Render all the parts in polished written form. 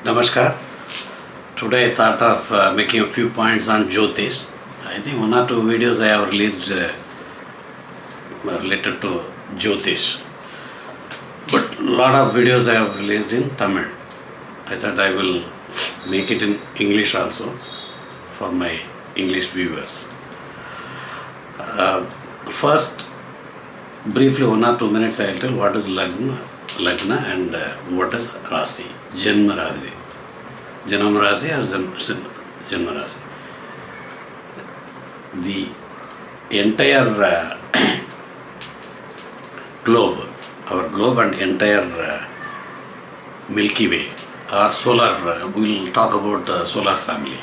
Namaskar. Today I thought of making a few points on Jyotish. I think one or two videos I have released related to Jyotish. But a lot of videos I have released in Tamil. I thought I will make it in English also for my English viewers. First, briefly 1 or 2 minutes I will tell what is Lagna and what is Rasi, Janma Rasi. Janam Rasi or Janma Rasi. The entire globe, our globe and entire Milky Way or solar, we will talk about solar family.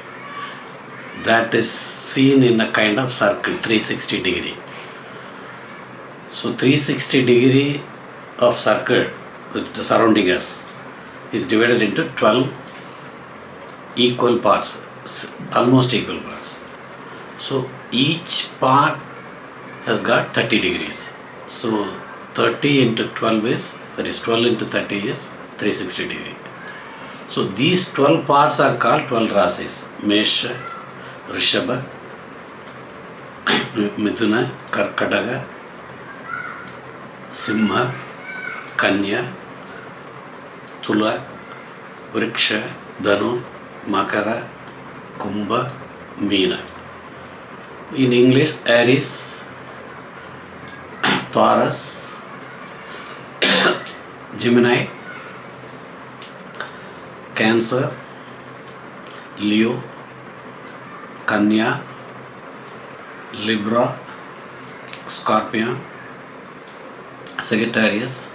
That is seen in a kind of circle, 360 degree. So 360 degree of circle surrounding us is divided into 12 equal parts, almost equal parts. So each part has got 30 degrees. So 30 into 12 is, that is 12 into 30 is 360 degree. So these 12 parts are called 12 rasis. Mesha, Rishabha, Mithuna, Karkataga, Simha, Kanya, Tula, Vriksha, Dhanu, Makara, Kumbha, Meena. In English, Aries, Taurus, Gemini, Cancer, Leo, Kanya, Libra, Scorpion, Sagittarius,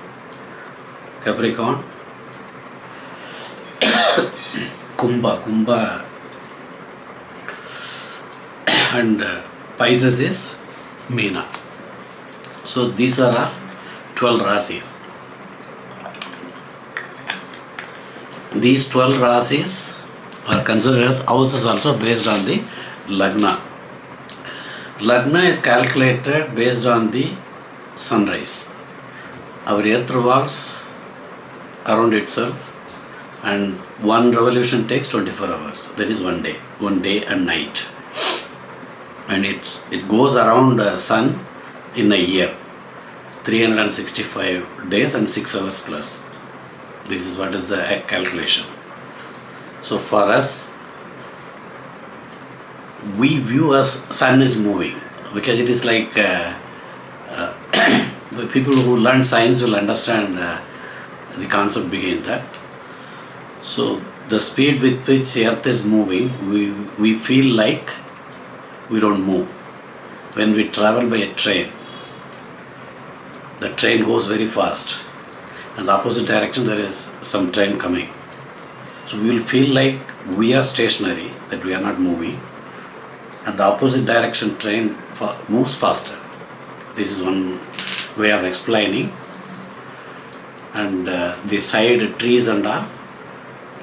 Capricorn, Kumbha, and Pisces is Meena. So these are our 12 rasis. These 12 rasis are considered as houses also based on the Lagna. Lagna is calculated based on the sunrise. Our earth revolves around itself and one revolution takes 24 hours. That is one day and night. And it goes around the sun in a year, 365 days and 6 hours plus. This is what is the calculation. So for us, we view as sun is moving because it is like people who learn science will understand the concept behind that. So the speed with which earth is moving, we feel like we don't move. When we travel by a train, the train goes very fast. In the opposite direction there is some train coming. So we will feel like we are stationary, that we are not moving. And the opposite direction train moves faster. This is one way of explaining. And the side trees and all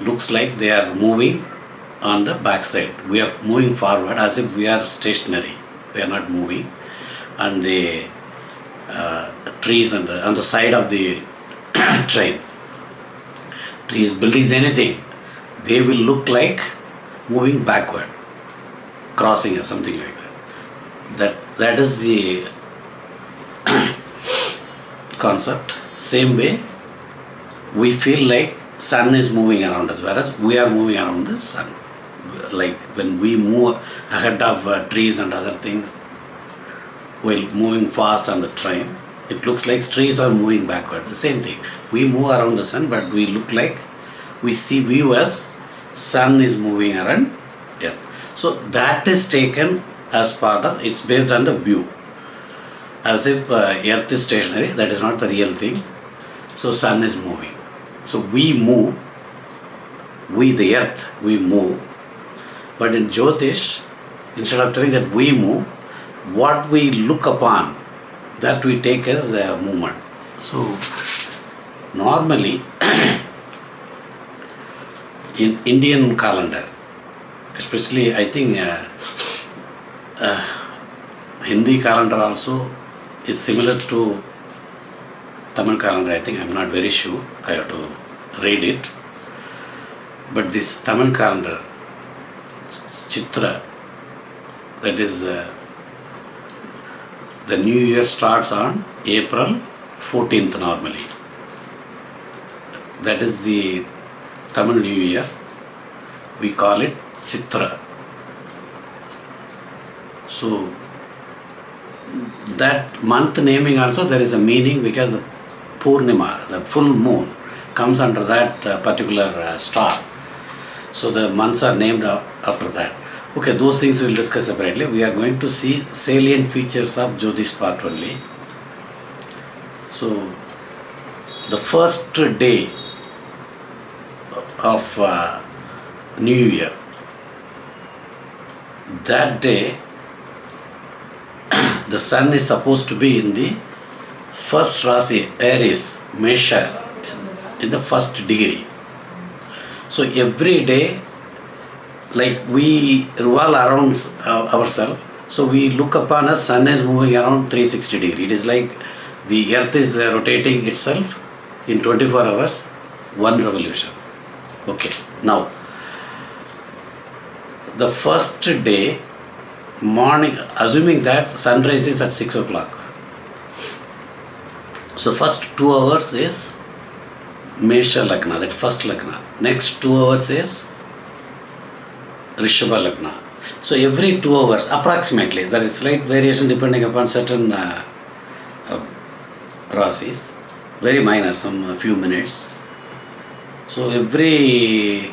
looks like they are moving on the back side. We are moving forward as if we are stationary. We are not moving. And the trees on the side of the train, trees, buildings, anything, they will look like moving backward, crossing or something like that. That is the concept. Same way, we feel like sun is moving around us, whereas we are moving around the sun. Like when we move ahead of trees and other things, while moving fast on the train, it looks like trees are moving backward. The same thing. We move around the sun, but we look like we see view as sun is moving around earth. So that is taken as part of, it's based on the view. As if earth is stationary, that is not the real thing. So sun is moving. So we move, the earth, we move. But in Jyotish, instead of telling that we move, what we look upon, that we take as a movement. So normally in Indian calendar, especially I think Hindi calendar also is similar to Tamil calendar, I think. I'm not very sure. I have to read it. But this Tamil calendar, Chitra, that is the new year starts on April 14th normally. That is the Tamil New Year. We call it Chitra. So that month naming also there is a meaning, because the Purnima, the full moon, comes under that particular star. So the months are named after that. Okay, those things we will discuss separately. We are going to see salient features of Jyotish part only. So the first day of New Year, that day the sun is supposed to be in the first Rasi, Aries, Mesha, in the first degree. So every day, like we revolve around ourselves, so we look upon a sun is moving around 360 degrees. It is like the earth is rotating itself in 24 hours, one revolution. Okay, now the first day morning, assuming that sunrise is at 6 o'clock. So first 2 hours is Mesha Lagna, that first Lagna. Next 2 hours is Rishabha Lagna. So every 2 hours approximately, there is slight variation depending upon certain rasis, very minor, some few minutes. So every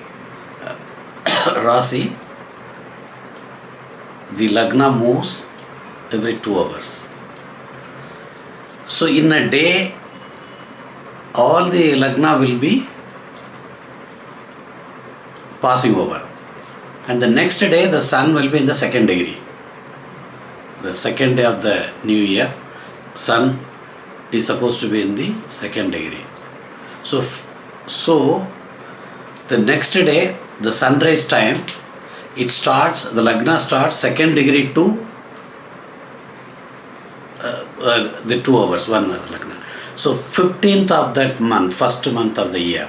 rasi, the Lagna moves every 2 hours. So in a day, all the Lagna will be passing over. And the next day, the sun will be in the second degree. The second day of the new year, sun is supposed to be in the second degree. So the next day, the sunrise time, it starts, the Lagna starts second degree to the 2 hours, one Lagna. So 15th of that month, first month of the year,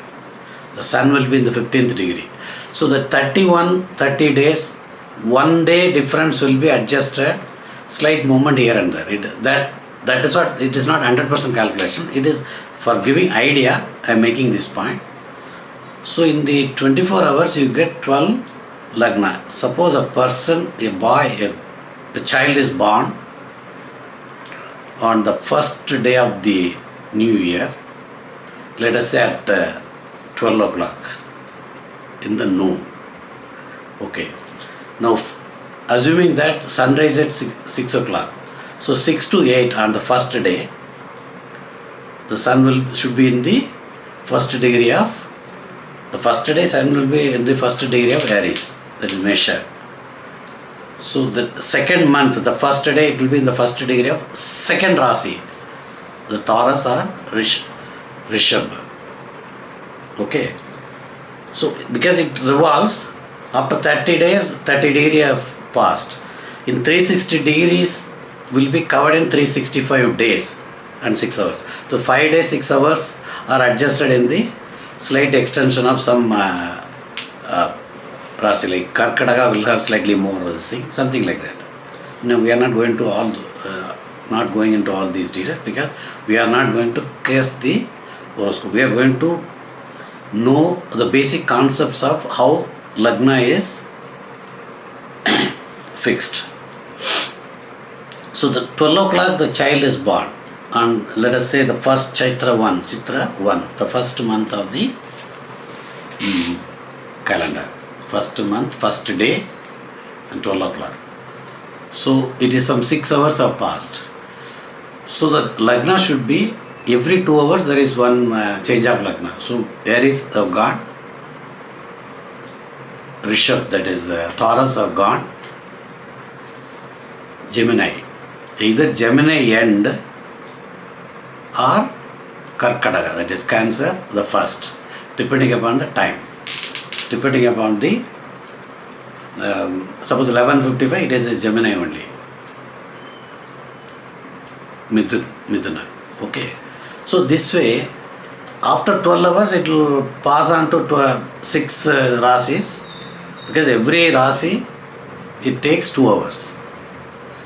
the sun will be in the 15th degree. So the 30 days, 1 day difference will be adjusted, slight movement here and there. That is what, it is not 100% calculation. It is for giving idea, I am making this point. So in the 24 hours, you get 12 Lagna. Suppose a person, a boy, a child is born on the first day of the new year, let us say at 12 o'clock in the noon. Okay. Now, assuming that sunrise at 6 o'clock, so 6 to 8 on the first day, the sun should be in the first degree of, the first day sun will be in the first degree of Aries, that is Mesha. So the second month, the first day, it will be in the first degree of second Rasi, the Taurus or Rishabh. Okay. So because it revolves, after 30 days, 30 degrees have passed. In 360 degrees will be covered in 365 days and 6 hours. So 5 days, 6 hours are adjusted in the slight extension of some Rasi, like Karkataka will have slightly more something like that. No, we are not going to not going into all these details, because we are not going to guess the horoscope. We are going to know the basic concepts of how Lagna is fixed. So the 12 o'clock the child is born, and let us say the first Chitra 1, the first month of the calendar. First month, first day, and 12 o'clock. So it is some 6 hours have passed. So the Lagna should be every 2 hours there is one change of Lagna. So Aries have gone, Rishabh, that is Taurus have gone, Gemini. Either Gemini end or Karkataka, that is Cancer, the first, depending upon the time. Depending upon the, suppose 11:55, it is a Gemini only. Midhuna. Okay. So this way, After 12 hours, it will pass on to 6 rasis, because every rasi, it takes 2 hours.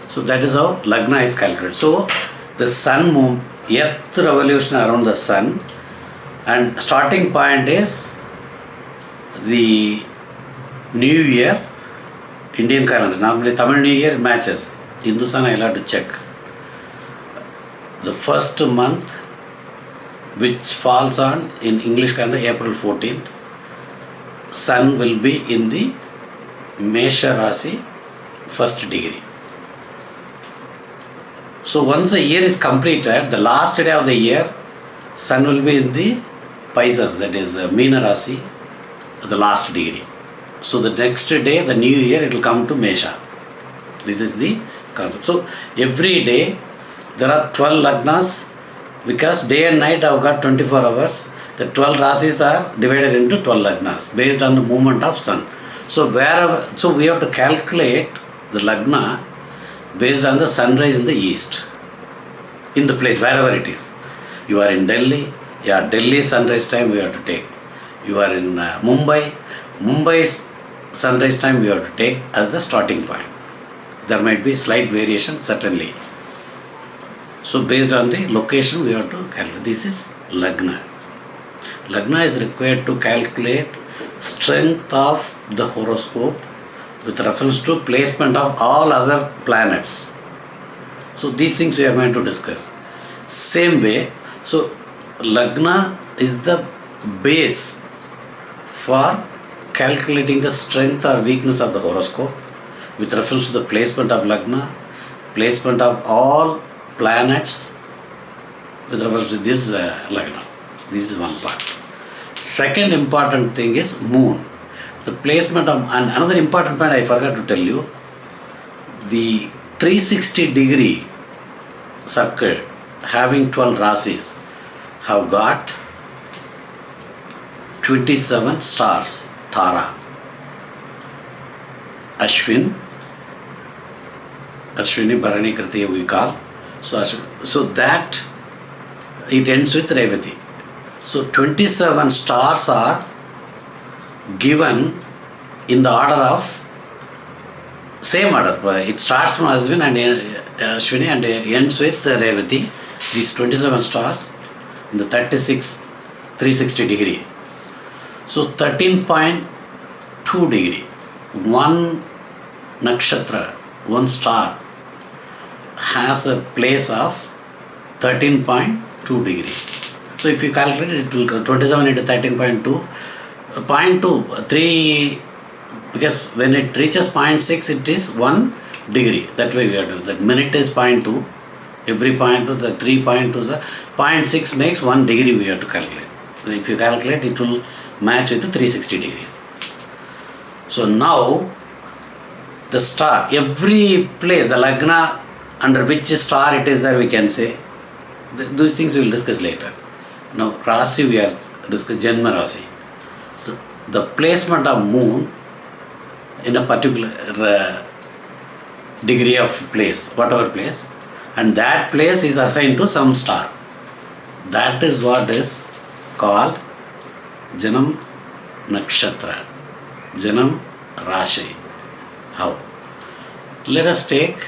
So that is how Lagna is calculated. So the sun move, earth revolution around the sun, and starting point is the New Year, Indian calendar. Normally Tamil New Year matches. Hindustan, I'll have to check. The first month, which falls on in English calendar April 14th, sun will be in the Mesha Rasi, first degree. So once the year is completed, the last day of the year, sun will be in the Pisces, that is Meena Rasi, the last degree. So the next day, the new year, it will come to Mesha. This is the concept. So every day there are 12 lagnas, because day and night I've got 24 hours. The 12 rasis are divided into 12 lagnas based on the movement of sun. So we have to calculate the lagna based on the sunrise in the east, in the place wherever it is. You are in Delhi, Delhi sunrise time we have to take. You are in Mumbai's sunrise time we have to take as the starting point. There might be slight variation, certainly. So based on the location we have to calculate. This is Lagna. Lagna is required to calculate strength of the horoscope with reference to placement of all other planets. So these things we are going to discuss. Same way, so Lagna is the base for calculating the strength or weakness of the horoscope with reference to the placement of Lagna, placement of all planets with reference to this Lagna. This is one part. Second important thing is moon. The placement of, and another important point I forgot to tell you, the 360 degree circle having 12 rasis have got 27 stars, Tara. Ashwini, Bharani, Kritiya we call. So that it ends with Revati. So 27 stars are given in the order of same order. It starts from Ashwini and ends with Revati. These 27 stars in the 360 degree. So 13.2 degree. One nakshatra, one star has a place of 13.2 degrees. So if you calculate it, it will go 27 into 13.2, 3, because when it reaches 0.6, it is 1 degree. That way we are doing. That minute is 0.2. Every 0.2, the 3.2s are 0.6 makes 1 degree we have to calculate. If you calculate, it will match with the 360 degrees. So now, the star, every place, the Lagna, under which star it is there, we can say. Those things we will discuss later. Now, Rasi we are discussing, Janma Rasi. So, the placement of moon in a particular degree of place, whatever place, and that place is assigned to some star. That is what is called Janam Nakshatra, Janam Rashi. How? Let us take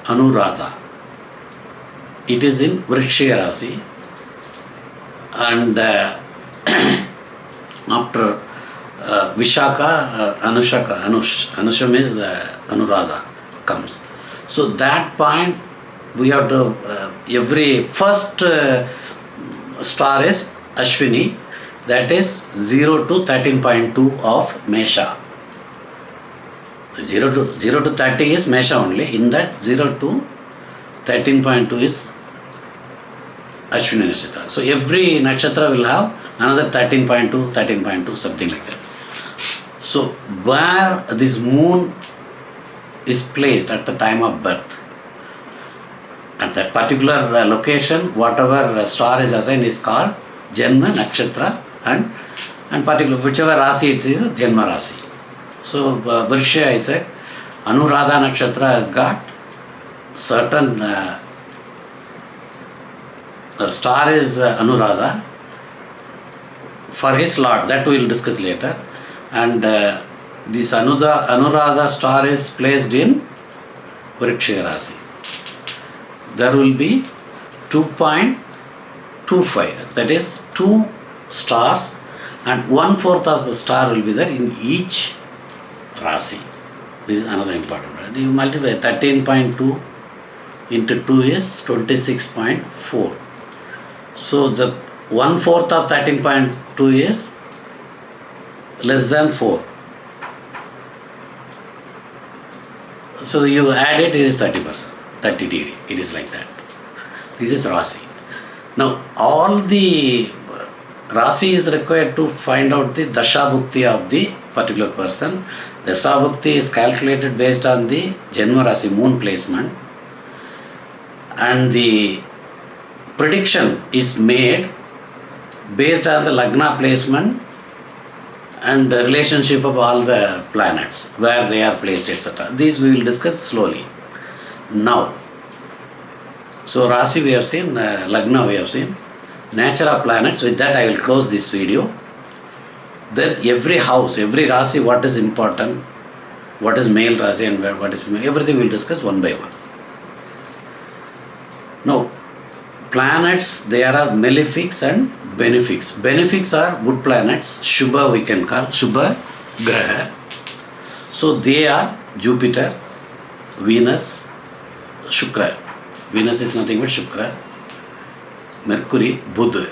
Anuradha. It is in Vrikshya Rasi, and after Vishaka, Anusham is Anuradha comes. So that point we have to, every first star is Ashwini, that is 0 to 13.2 of Mesha. 0 to 30 is Mesha only. In that 0 to 13.2 is Ashwini Nakshatra. So every Nakshatra will have another 13.2, something like that. So where this moon is placed at the time of birth, at that particular location, whatever star is assigned is called Janma Nakshatra, and particular whichever Rasi it is, Janma Rasi. So Vrikshya, I said, Anuradha Nakshatra has got certain star is Anuradha, for his lord, that we will discuss later. And this Anuradha star is placed in Vriksha Rasi. There will be 2.25, that is 2 stars, and 1/4 of the star will be there in each Rasi. This is another important one. You multiply 13.2 into 2 is 26.4. So the 1/4 of 13.2 is less than 4. So you add it, it is 30%, 30 degree. It is like that. This is Rasi. Now all the Rasi is required to find out the Dasha Bhukti of the particular person. Dasha Bhukti is calculated based on the Janma Rasi moon placement, and the prediction is made based on the Lagna placement and the relationship of all the planets, where they are placed, etc. These we will discuss slowly. Now, so Rasi we have seen, Lagna we have seen, nature of planets. With that I will close this video. Then every house, every Rasi, what is important, what is male Rasi and what is female, everything we will discuss one by one. Now, planets, there are malefics and benefics. Benefics are good planets, Shubha we can call, Shubha Graha. So they are Jupiter, Venus, Shukra. Venus is nothing but Shukra. Mercury, Buddha.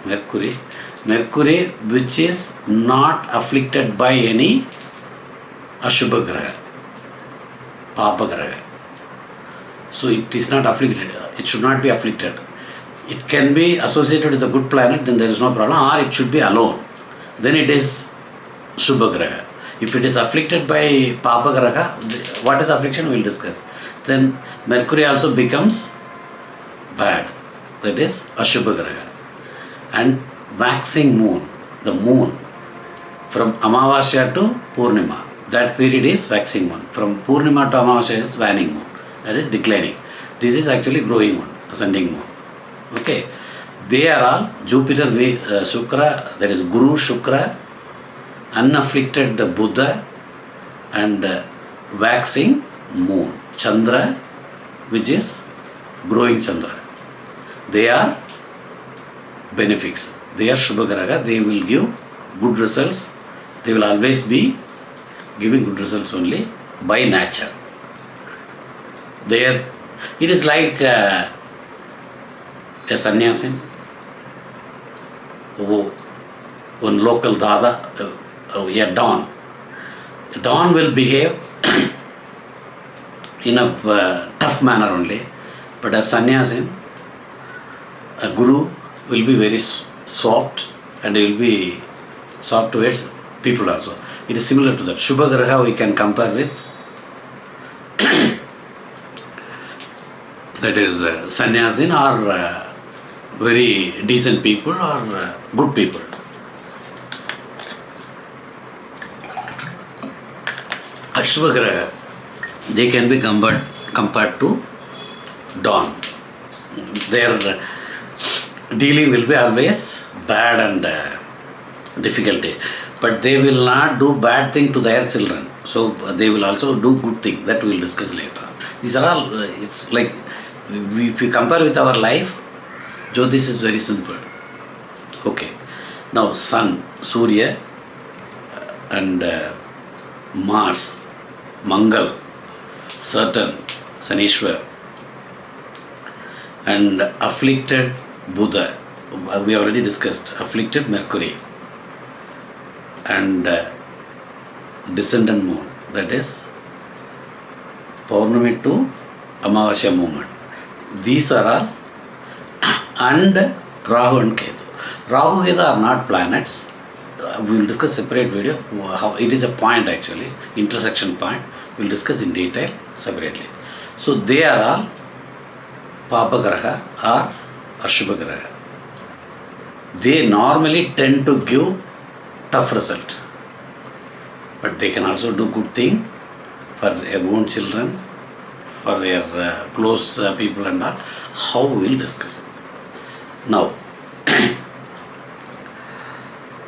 Mercury which is not afflicted by any Ashubha Graha, Papa Graha. So it is not afflicted, it should not be afflicted. It can be associated with a good planet, then there is no problem, or it should be alone. Then it is Shubha Graha. If it is afflicted by Papa Graha, what is affliction we will discuss. Then Mercury also becomes bad, that is Ashubha Graha. And waxing moon, the moon, from Amavasya to Purnima, that period is waxing moon. From Purnima to Amavasya is waning moon, that is declining. This is actually growing moon, ascending moon. Okay, they are all Jupiter, Shukra, that is Guru, Shukra, unafflicted Buddha, and waxing moon, Chandra, which is growing Chandra. They are benefics. They are Shubha Graha. They will give good results. They will always be giving good results only by nature. It is like a sannyasin, one local dada, a don. A don will behave in a tough manner only, but a sannyasin, a guru, will be very soft, and he will be soft towards people also. It is similar to that. Shubha Graha we can compare with that is sannyasin, or very decent people, or good people. Ashubha Graha, they can be compared to dawn. Their dealing will be always bad and difficulty, but they will not do bad thing to their children. So they will also do good thing. That we will discuss later. These are all, it's like, if we compare with our life, Jyotish is very simple. Okay. Now Sun, Surya, and Mars, Mangal, Saturn, Sanishwar, and afflicted Buddha, we already discussed, afflicted Mercury, and descendant moon, that is Paurnami to Amavasya movement. These are all, and Rahu and Ketu. Rahu and Ketu are not planets. We will discuss separate video. How it is a point actually, intersection point. We will discuss in detail separately. So they are all Papa Graha or Ashubha Graha. They normally tend to give tough result, but they can also do good thing for their own children, for their close people and all. How we will discuss. Now,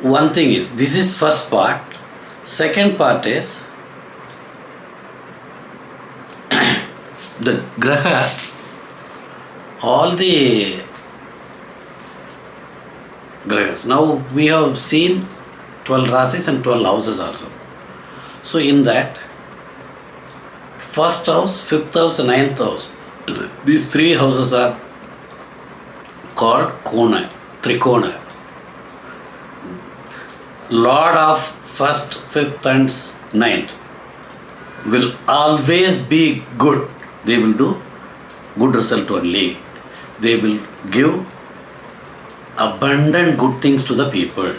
one thing is, this is first part. Second part is the graha, all the grahas. Now we have seen 12 rasis and 12 houses also. So in that, first house, fifth house, and ninth house, these three houses are called Kona, Trikona. Lord of first, fifth, and ninth will always be good. They will do good result only. They will give abundant good things to the people.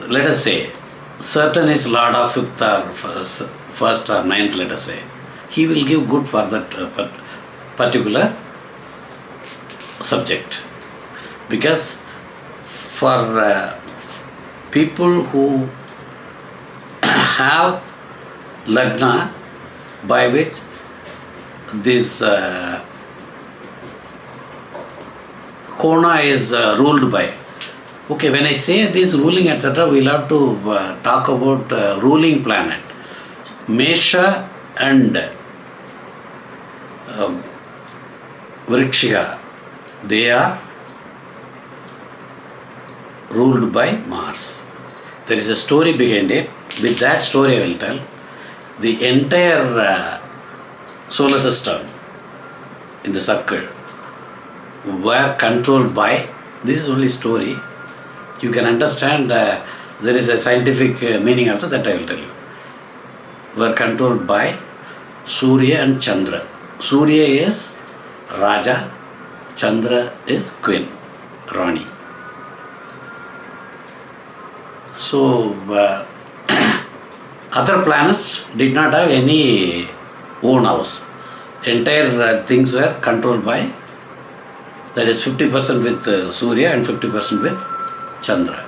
Let us say, certain is Lord of fifth or first or ninth, let us say. He will give good for that particular subject. Because for people who have lagna by which this Kona is ruled by. Okay, when I say this ruling etc., we'll have to talk about ruling planet. Mesha and Vrikshiga, they are ruled by Mars. There is a story behind it. With that story I will tell. The entire solar system in the circle were controlled by, this is only story. You can understand there is a scientific meaning also, that I will tell you. Were controlled by Surya and Chandra. Surya is Raja, Chandra is Queen, Rani. So other planets did not have any own house. Entire things were controlled by, that is 50% with Surya and 50% with Chandra.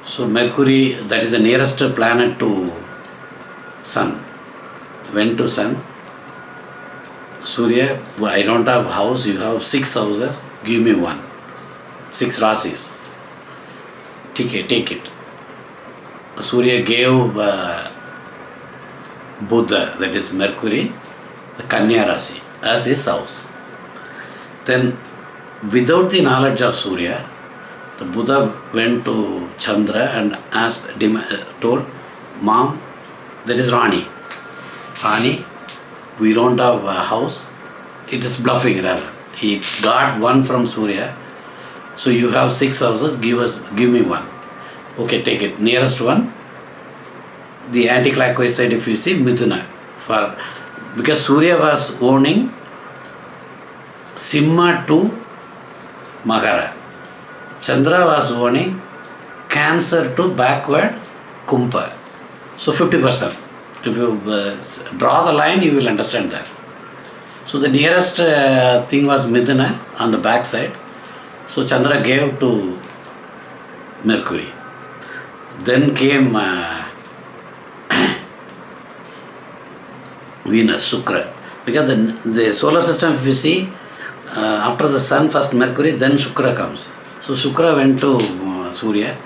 So Mercury, that is the nearest planet to Sun, went to Sun. Surya, I don't have house, you have 6 houses, give me one. 6 rasis. Take it. Surya gave Buddha, that is Mercury, the Kanya Rasi, as his house. Then, without the knowledge of Surya, the Buddha went to Chandra and told, Mom, that is Rani. Rani, we don't have a house. It is bluffing rather. He got one from Surya. So you have 6 houses, give me one. Okay, take it. Nearest one, the anti-clockwise side, if you see, Mithuna. Because Surya was owning Simha to Makara. Chandra was owning Cancer to backward Kumbha. So 50%. If you draw the line, you will understand that. So the nearest thing was Mithuna on the back side. So Chandra gave to Mercury. Then came Venus, Shukra. Because the solar system, if you see, after the Sun, first Mercury, then Shukra comes. So Shukra went to Surya.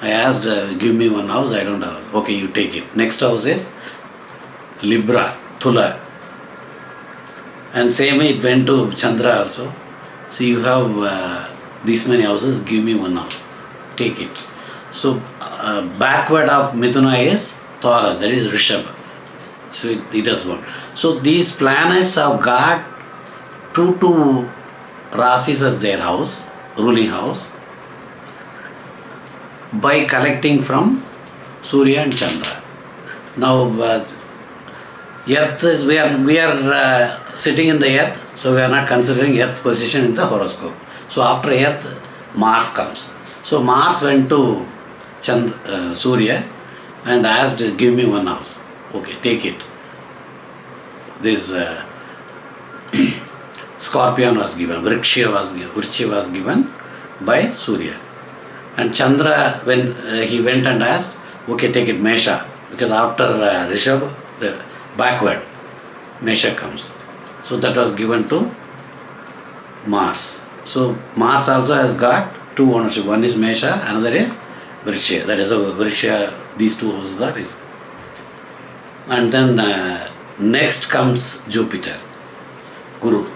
I asked, give me one house, I don't have. Okay, you take it. Next house is Libra, Thula. And same it went to Chandra also. So you have these many houses, give me one house. Take it. So backward of Mithuna is Taurus, that is Rishabha. So it has one. So these planets have got two rasis as their house, ruling house, by collecting from Surya and Chandra. Now Earth is, we are sitting in the Earth, so we are not considering Earth position in the horoscope. So after Earth, Mars comes. So Mars went to Surya and asked, give me one house. Okay, take it. This Scorpion was given, Vrikshiga was given by Surya. And Chandra, when he went and asked, okay, take it, Mesha. Because after Rishabh, the backward, Mesha comes. So that was given to Mars. So Mars also has got two ownership. One is Mesha, another is Vriksha. That is a Vriksha, these two houses are his. And then next comes Jupiter, Guru.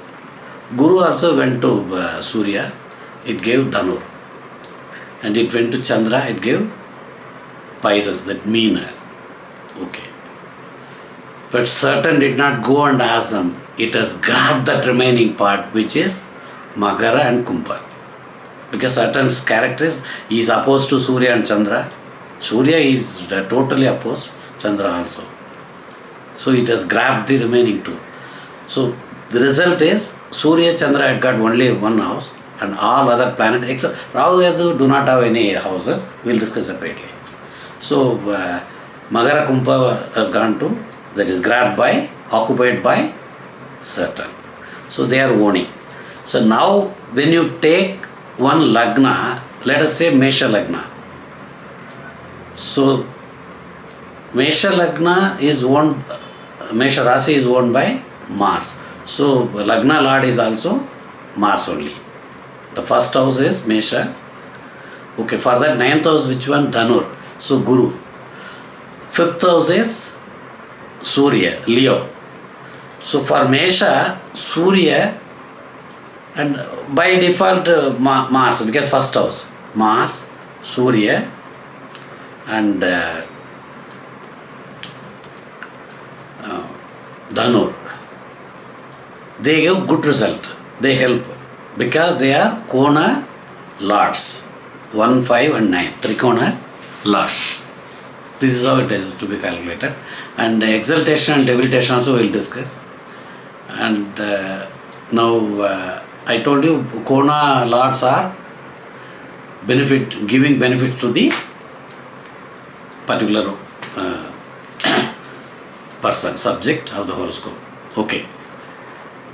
Guru also went to Surya, it gave Dhanur. And it went to Chandra, it gave Pisces, that Meena. Okay. But Saturn did not go and ask them. It has grabbed that remaining part, which is Magara and Kumbha. Because Saturn's character is opposed to Surya and Chandra. Surya is totally opposed, Chandra also. So it has grabbed the remaining two. So the result is Surya Chandra had got only one house and all other planets except Rahu Ketu do not have any houses. We will discuss separately. So Magara Kumbha have gone to, that is grabbed by, occupied by Saturn. So they are owning. So now when you take one Lagna, let us say Mesha Lagna. So Mesha Lagna is owned, Mesha Rasi is owned by Mars. So Lagna Lord is also Mars only. The first house is Mesha. Okay, for that ninth house, which one? Dhanur. So Guru. Fifth house is Surya, Leo. So for Mesha, Surya, and by default Mars, because first house, Mars, Surya, and Dhanur. They give good result. They help because they are Kona lords. 1, 5 and 9. Trikona lords. This is how it is to be calculated. And exaltation and debilitation also we will discuss. And now I told you Kona lords are giving benefits to the particular person, subject of the horoscope. Okay.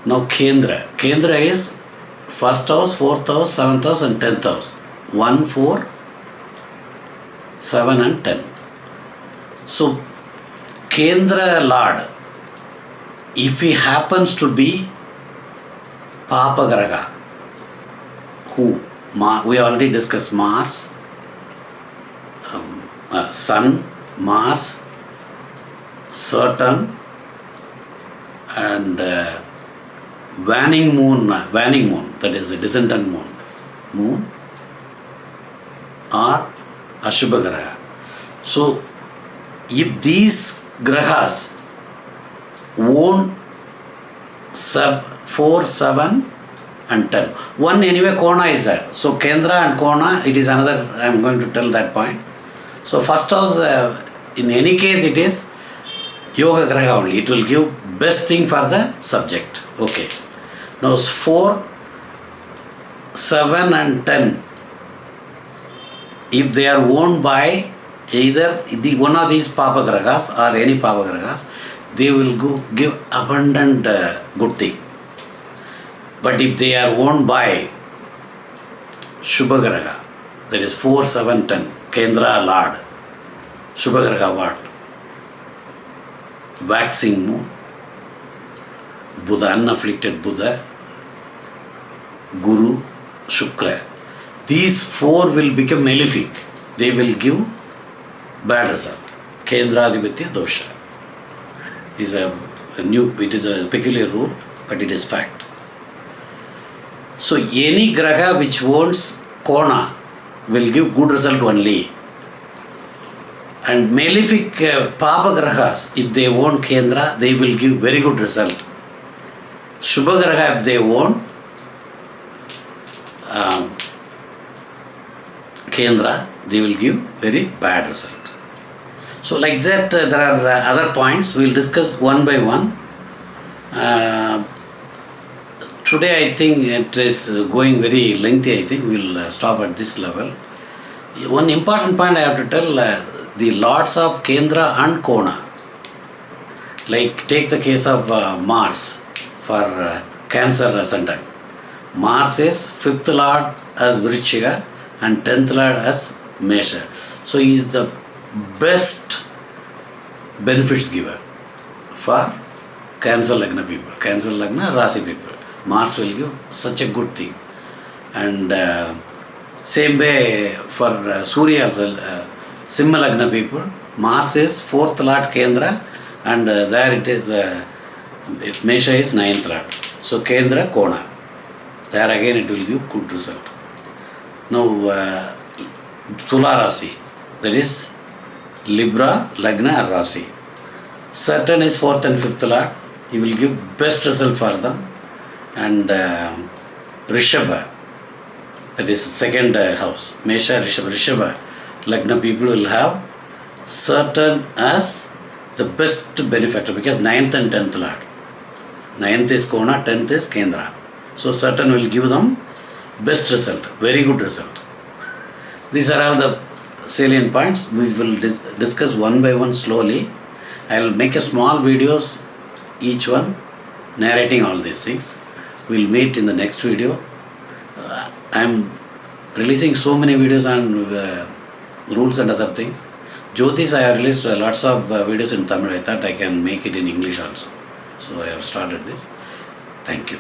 Now Kendra. Kendra is first house, fourth house, seventh house and 10th house. 1, 4, 7 and 10. So Kendra Lord, if he happens to be Papa Graha, who? We already discussed Mars, Sun, Mars, Saturn and waning moon, that is a descendant moon or Ashubha Graha. So if these Grahas own 4, 7 and 10. One anyway Kona is there. So Kendra and Kona, it is another, I am going to tell that point. So first house, in any case it is Yoga Graha only. It will give best thing for the subject. Okay. Now 4, 7 and 10, if they are owned by either one of these Papa Grahas or any Papa Grahas, they will give abundant good thing. But if they are owned by Shubha Graha, that is 4, 7, 10, Kendra Lord, Shubha Graha what? Waxing moon, Buddha, unafflicted Buddha, Guru, Shukra. These 4 will become malefic. They will give bad result. Kendradipatya dosha. It is a peculiar rule, but it is fact. So any Graha which owns Kona will give good result only. And malefic Papa Grahas, if they own Kendra, they will give very good result. Shubha Graha, if they own Kendra, they will give very bad result. So like that there are other points. We will discuss one by one. Today I think it is going very lengthy. I think we will stop at this level. One important point I have to tell, the lords of Kendra and Kona. Like take the case of Mars for Cancer ascendant. Mars is 5th lord as Vrichika and 10th lord as Mesha. So he is the best benefits giver for Cancer Lagna people, Cancer Lagna Rasi people. Mars will give such a good thing. And Same way for Surya also, Simha Lagna people, Mars is 4th Lord Kendra, and there it is, Mesha is 9th Lord. So Kendra, Kona. There again it will give good result. Now, Tula Rasi, that is Libra, Lagna, or Rasi. Saturn is 4th and 5th Lord. He will give best result for them. And Rishabha, that is second house. Mesha, Rishabha. Lagna people will have Saturn as the best benefactor because 9th and 10th Lord. 9th is Kona, 10th is Kendra. So Saturn will give them best result, very good result. These are all the salient points. We will discuss one by one slowly. I will make a small videos, each one narrating all these things. We'll meet in the next video. I am releasing so many videos on rules and other things. Jyotish, I have released lots of videos in Tamil. I thought I can make it in English also. So I have started this. Thank you.